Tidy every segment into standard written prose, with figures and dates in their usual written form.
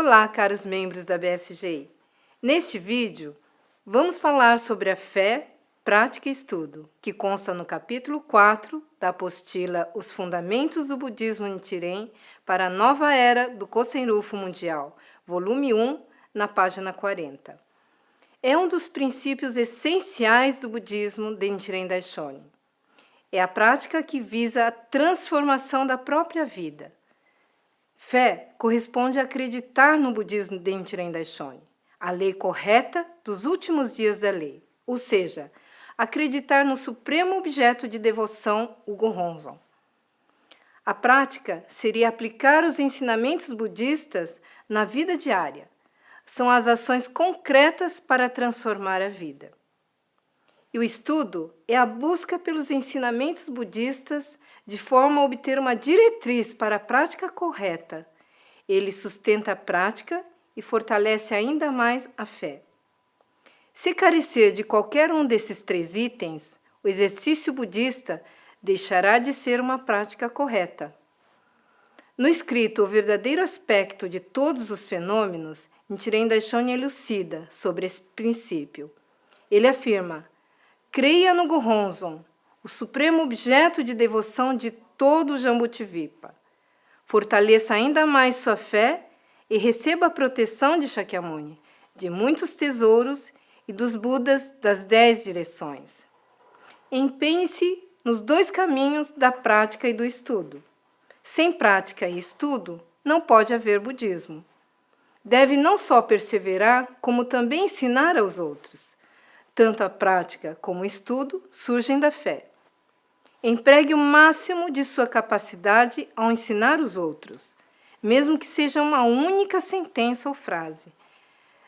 Olá, caros membros da BSGI. Neste vídeo, vamos falar sobre a fé, prática e estudo, que consta no capítulo 4 da apostila Os Fundamentos do Budismo Nichiren para a Nova Era do Kosen-Rufu Mundial, volume 1, na página 40. É um dos princípios essenciais do budismo de Nichiren Daishonin. É a prática que visa a transformação da própria vida. Fé corresponde a acreditar no budismo de Nichiren Daishonin, a lei correta dos últimos dias da lei, ou seja, acreditar no supremo objeto de devoção, o Gohonzon. A prática seria aplicar os ensinamentos budistas na vida diária. São as ações concretas para transformar a vida. E o estudo é a busca pelos ensinamentos budistas de forma a obter uma diretriz para a prática correta. Ele sustenta a prática e fortalece ainda mais a fé. Se carecer de qualquer um desses 3 itens, o exercício budista deixará de ser uma prática correta. No escrito O Verdadeiro Aspecto de Todos os Fenômenos, Nichiren Daishonin elucida sobre esse princípio. Ele afirma: creia no Gohonzon, o supremo objeto de devoção de todo o Jambudvipa. Fortaleça ainda mais sua fé e receba a proteção de Shakyamuni, de muitos tesouros e dos Budas das 10 direções. Empenhe-se nos 2 caminhos da prática e do estudo. Sem prática e estudo, não pode haver budismo. Deve não só perseverar, como também ensinar aos outros. Tanto a prática como o estudo surgem da fé. Empregue o máximo de sua capacidade ao ensinar os outros, mesmo que seja uma única sentença ou frase.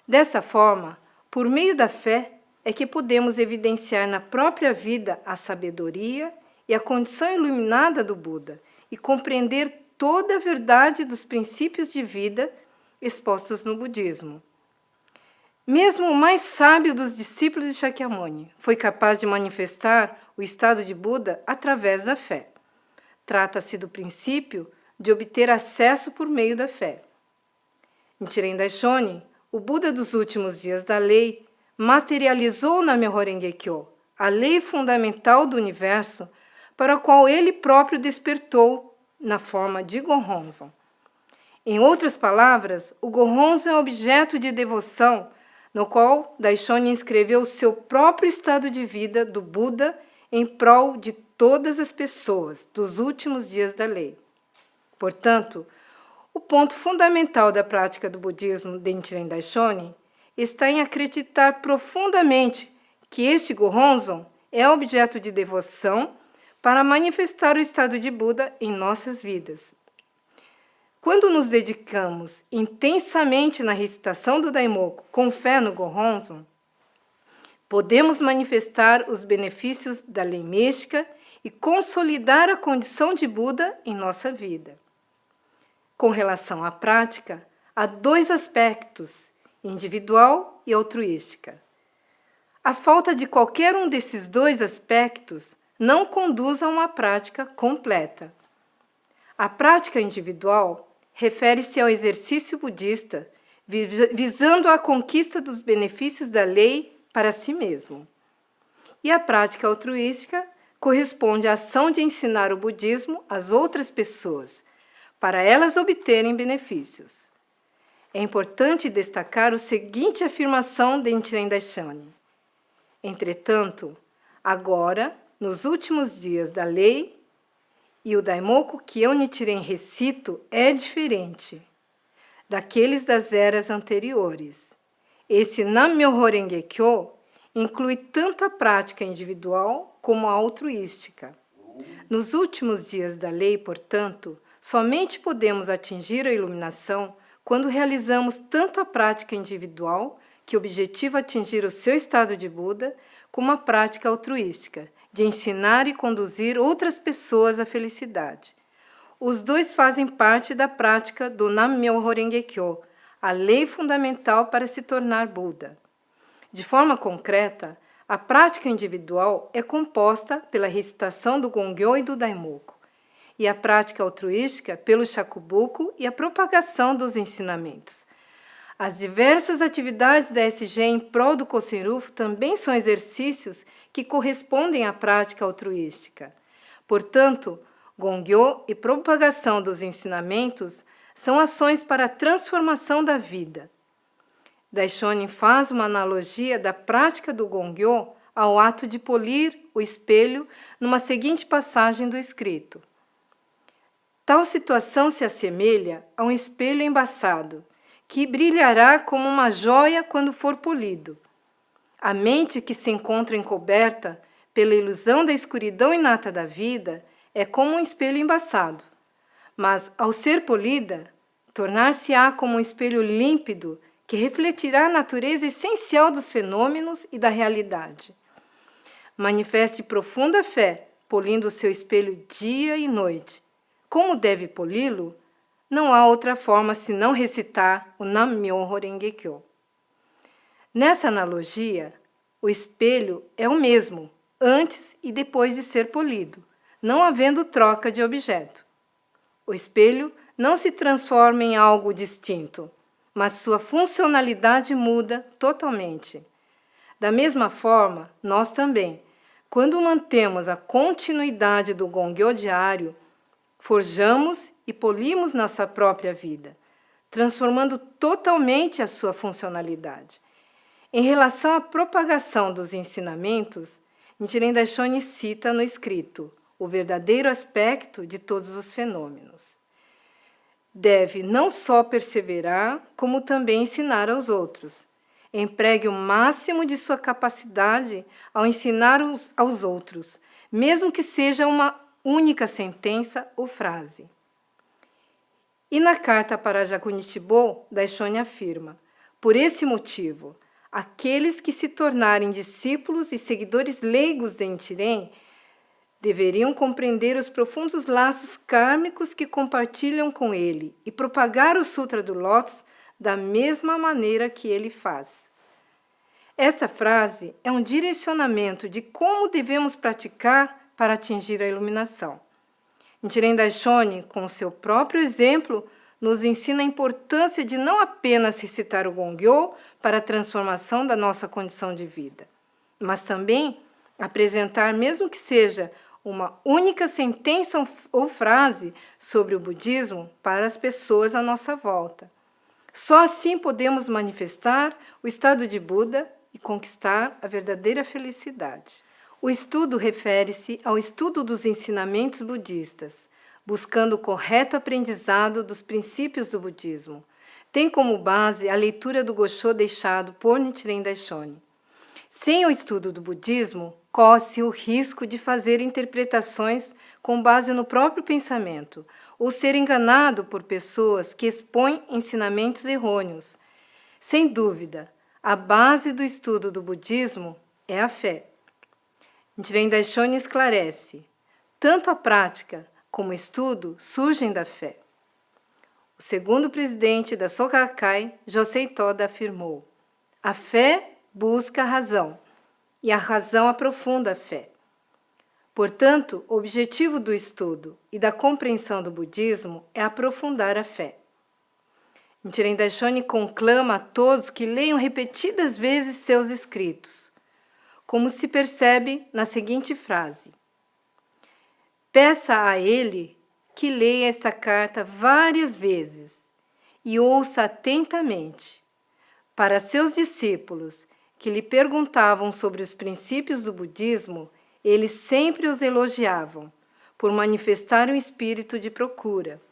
Dessa forma, por meio da fé, é que podemos evidenciar na própria vida a sabedoria e a condição iluminada do Buda e compreender toda a verdade dos princípios de vida expostos no budismo. Mesmo o mais sábio dos discípulos de Shakyamuni foi capaz de manifestar o estado de Buda através da fé. Trata-se do princípio de obter acesso por meio da fé. Nichiren Daishonin, o Buda dos últimos dias da lei, materializou na Myoho Renge Kyo, a lei fundamental do universo, para a qual ele próprio despertou na forma de Gohonzon. Em outras palavras, o Gohonzon é objeto de devoção no qual Daishonin escreveu o seu próprio estado de vida do Buda em prol de todas as pessoas dos últimos dias da lei. Portanto, o ponto fundamental da prática do budismo de Nichiren Daishonin está em acreditar profundamente que este Gohonzon é objeto de devoção para manifestar o estado de Buda em nossas vidas. Quando nos dedicamos intensamente na recitação do Daimoku com fé no Gohonzon, podemos manifestar os benefícios da lei mística e consolidar a condição de Buda em nossa vida. Com relação à prática, há 2 aspectos, individual e altruística. A falta de qualquer um desses 2 aspectos não conduz a uma prática completa. A prática individual refere-se ao exercício budista, visando a conquista dos benefícios da lei para si mesmo. E a prática altruística corresponde à ação de ensinar o budismo às outras pessoas, para elas obterem benefícios. É importante destacar a seguinte afirmação de Nichiren Daishonin: entretanto, agora, nos últimos dias da lei, e o Daimoku que eu Nichiren recito é diferente daqueles das eras anteriores. Esse Nam-myoho Renge Kyo inclui tanto a prática individual como a altruística. Nos últimos dias da lei, portanto, somente podemos atingir a iluminação quando realizamos tanto a prática individual, que objetiva atingir o seu estado de Buda, como a prática altruística, de ensinar e conduzir outras pessoas à felicidade. Os 2 fazem parte da prática do Nam-myoho Renge Kyo, a lei fundamental para se tornar Buda. De forma concreta, a prática individual é composta pela recitação do Gongyo e do Daimoku, e a prática altruística pelo Shakubuku e a propagação dos ensinamentos, As diversas atividades da SG em prol do Kosen-Rufu também são exercícios que correspondem à prática altruística. Portanto, Gongyo e propagação dos ensinamentos são ações para a transformação da vida. Daishonin faz uma analogia da prática do Gongyo ao ato de polir o espelho numa seguinte passagem do escrito. Tal situação se assemelha a um espelho embaçado, que brilhará como uma joia quando for polido. A mente que se encontra encoberta pela ilusão da escuridão inata da vida é como um espelho embaçado, mas, ao ser polida, tornar-se-á como um espelho límpido que refletirá a natureza essencial dos fenômenos e da realidade. Manifeste profunda fé, polindo o seu espelho dia e noite. Como deve poli-lo? Não há outra forma senão recitar o Nam-myoho Renge-kyo. Nessa analogia, o espelho é o mesmo, antes e depois de ser polido, não havendo troca de objeto. O espelho não se transforma em algo distinto, mas sua funcionalidade muda totalmente. Da mesma forma, nós também, quando mantemos a continuidade do Gongyo diário, forjamos e polimos nossa própria vida, transformando totalmente a sua funcionalidade. Em relação à propagação dos ensinamentos, Nichiren Daishonin cita no escrito o verdadeiro aspecto de todos os fenômenos. Deve não só perseverar, como também ensinar aos outros. Empregue o máximo de sua capacidade ao ensinar aos outros, mesmo que seja uma única sentença ou frase. E na carta para Jakunichibo, Daishonin afirma: por esse motivo, aqueles que se tornarem discípulos e seguidores leigos de Nichiren deveriam compreender os profundos laços kármicos que compartilham com ele e propagar o Sutra do Lótus da mesma maneira que ele faz. Essa frase é um direcionamento de como devemos praticar para atingir a iluminação. Nichiren Daishonin, com seu próprio exemplo, nos ensina a importância de não apenas recitar o Gongyo para a transformação da nossa condição de vida, mas também apresentar, mesmo que seja uma única sentença ou frase sobre o budismo para as pessoas à nossa volta. Só assim podemos manifestar o estado de Buda e conquistar a verdadeira felicidade. O estudo refere-se ao estudo dos ensinamentos budistas, buscando o correto aprendizado dos princípios do budismo. Tem como base a leitura do Gosho deixado por Nichiren Daishonin. Sem o estudo do budismo, corre-se o risco de fazer interpretações com base no próprio pensamento, ou ser enganado por pessoas que expõem ensinamentos errôneos. Sem dúvida, a base do estudo do budismo é a fé. Nichiren Daishonin esclarece: tanto a prática como o estudo surgem da fé. O segundo presidente da Soka Gakkai, Josei Toda, afirmou: a fé busca a razão, e a razão aprofunda a fé. Portanto, o objetivo do estudo e da compreensão do budismo é aprofundar a fé. Nichiren Daishonin conclama a todos que leiam repetidas vezes seus escritos, como se percebe na seguinte frase: peça a ele que leia esta carta várias vezes e ouça atentamente. Para seus discípulos que lhe perguntavam sobre os princípios do budismo, eles sempre os elogiavam, por manifestar um espírito de procura.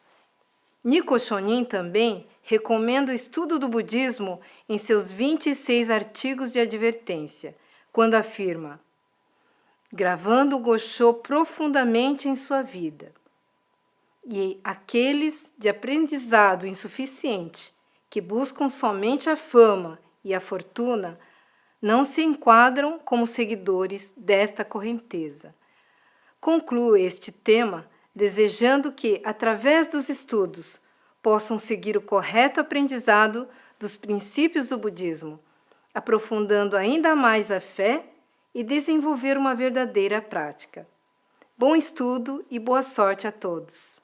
Nikko Shonin também recomenda o estudo do budismo em seus 26 artigos de advertência, quando afirma: gravando o Gosho profundamente em sua vida. E aqueles de aprendizado insuficiente, que buscam somente a fama e a fortuna, não se enquadram como seguidores desta correnteza. Concluo este tema desejando que, através dos estudos, possam seguir o correto aprendizado dos princípios do budismo, aprofundando ainda mais a fé e desenvolver uma verdadeira prática. Bom estudo e boa sorte a todos!